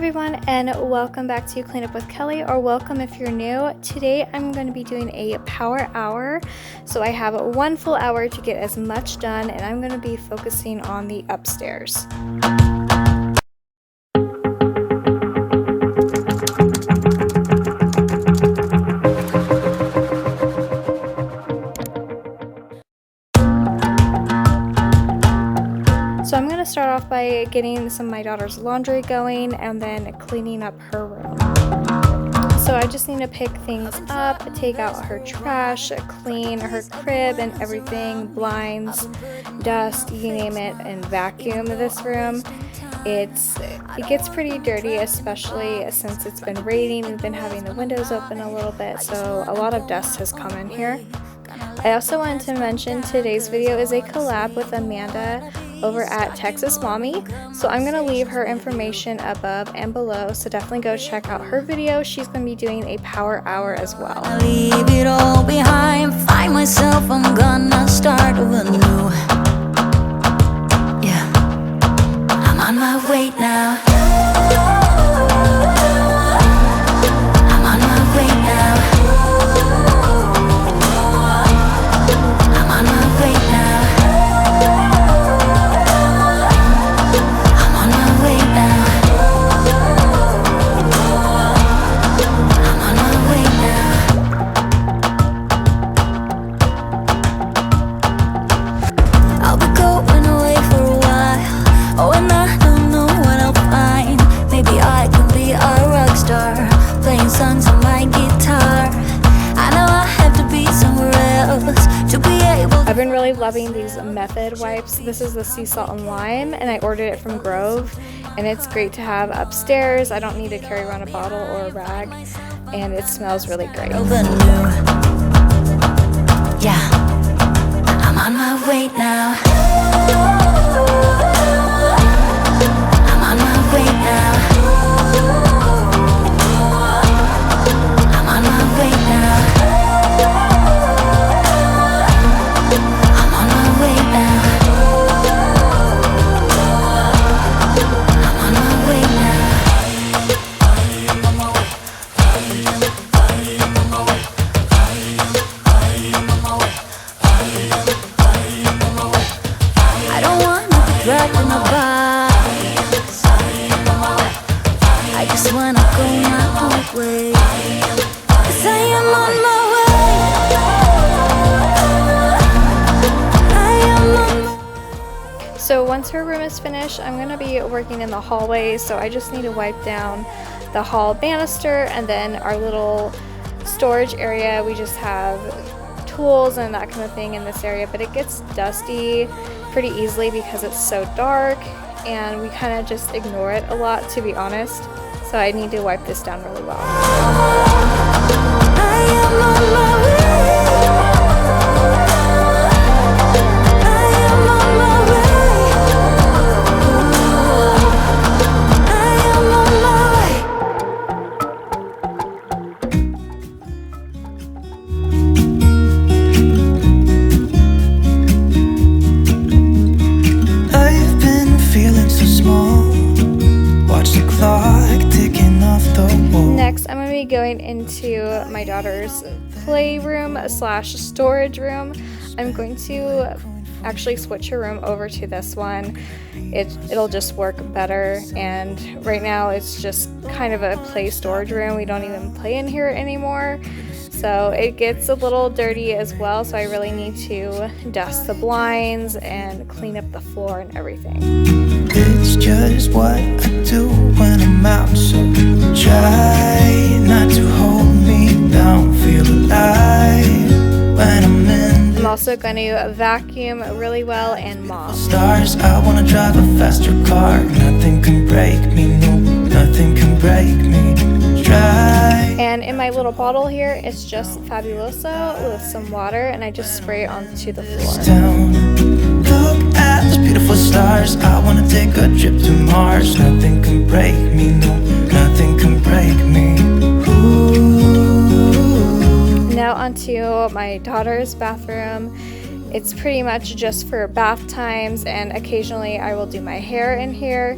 everyone, and welcome back to Clean Up with Kelly, or welcome if you're new. Today I'm going to be doing a power hour, so I have 1 full hour to get as much done, and I'm going to be focusing on the upstairs. So I'm going to start off by getting some of my daughter's laundry going and then cleaning up her room. So I just need to pick things up, take out her trash, clean her crib and everything, blinds, dust, you name it, and vacuum this room. It gets pretty dirty, especially since it's been raining. We've been having the windows open a little bit, so a lot of dust has come in here. I also wanted to mention today's video is a collab with Amanda over at Texas Mommy, so I'm going to leave her information above and below, so definitely go check out her video. She's going to be doing a power hour as well. I leave it all behind, find myself, I'm gonna start over new. Yeah, I'm on my way now. I'm on my way now. I'm on my way now. I'm on my way now. I'm on my way now. I'll be going away for a while. Oh, and I don't know what I'll find. Maybe I can be a rock star, playing songs on my guitar. I know I have to be somewhere else to be able. I've been really loving these Method wipes. This is the sea salt and lime, and I ordered it from Grove, and it's great to have upstairs. I don't need to carry around a bottle or a rag, and it smells really great. Yeah, I'm on my way now. I'm on my way now. I'm on my way now. I'm on my way now. I'm on my way now. I don't wanna be dragged in a box. I just wanna go my own way. 'Cause I am on my way. I am on my way. So once her room is finished, I'm going to be working in the hallway, so I just need to wipe down the hall banister and then our little storage area. We just have tools and that kind of thing in this area, but it gets dusty pretty easily because it's so dark and we kind of just ignore it a lot, to be honest. So I need to wipe this down really well. I am on my way. I am on my way. I am on my way. I've been feeling so small. Watch the clock ticking off the wall. Next, I'm going to be going into my daughter's playroom slash storage room. I'm going to actually switch her room over to this one. It'll just work better, and right now it's just kind of a play storage room. We don't even play in here anymore, so it gets a little dirty as well, so I really need to dust the blinds and clean up the floor and everything. It's just what I do when I'm out, so try not to hold me down. Feel alive when I'm in I'm also going to vacuum really well and mop. stars. I wanna drive a faster car. Nothing can break me, no, nothing can break me. Try. And in my little bottle here, it's just Fabuloso with some water, and I just spray it onto the floor. Down. Look at those beautiful stars. I wanna take a trip to Mars. Nothing can break me, no, nothing can break me. Ooh. Now onto my daughter's bathroom. It's pretty much just for bath times, and occasionally I will do my hair in here.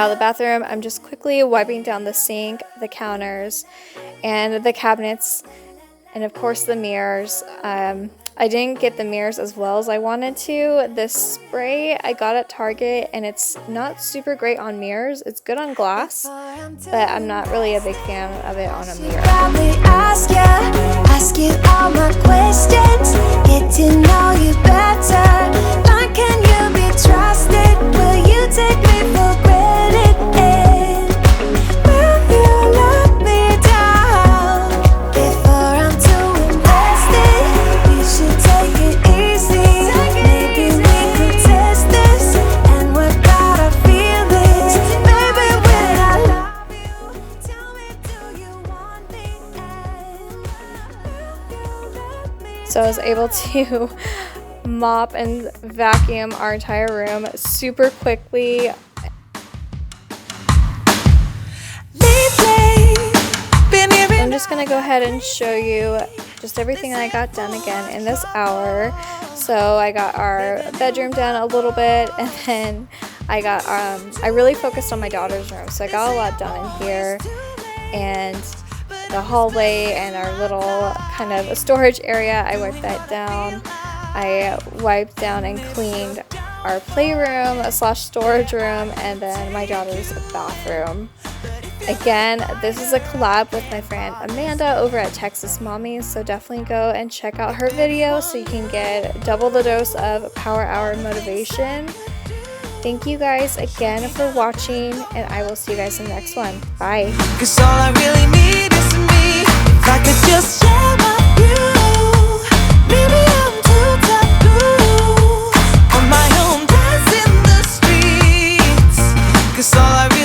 Anyhow, the bathroom, I'm just quickly wiping down the sink, the counters, and the cabinets, and of course the mirrors. I didn't get the mirrors as well as I wanted to. This spray I got at Target, and it's not super great on mirrors. It's good on glass, but I'm not really a big fan of it on a mirror. Probably ask you all my questions, get to know you better. Like, can you be trusted? Will you take me for granted? Will you let me down before I'm too invested? You should take it easy. Maybe we could test this and work out our feelings. Maybe when I love you, tell me, do you want me? So I was able to mop and vacuum our entire room super quickly. I'm just gonna go ahead and show you just everything I got done again in this hour. So I got our bedroom done a little bit, and then I got I really focused on my daughter's room, so I got a lot done in here, and the hallway and our little kind of storage area, I wiped that down. I wiped down and cleaned our playroom / storage room, and then my daughter's bathroom. Again, this is a collab with my friend Amanda over at Texas Mommy, so definitely go and check out her video so you can get double the dose of Power Hour motivation. Thank you guys again for watching, and I will see you guys in the next one. Bye. 'Cause all I really need is me. If I could just share my view. Maybe I'm too taboo on my own dance in the streets. 'Cause all I really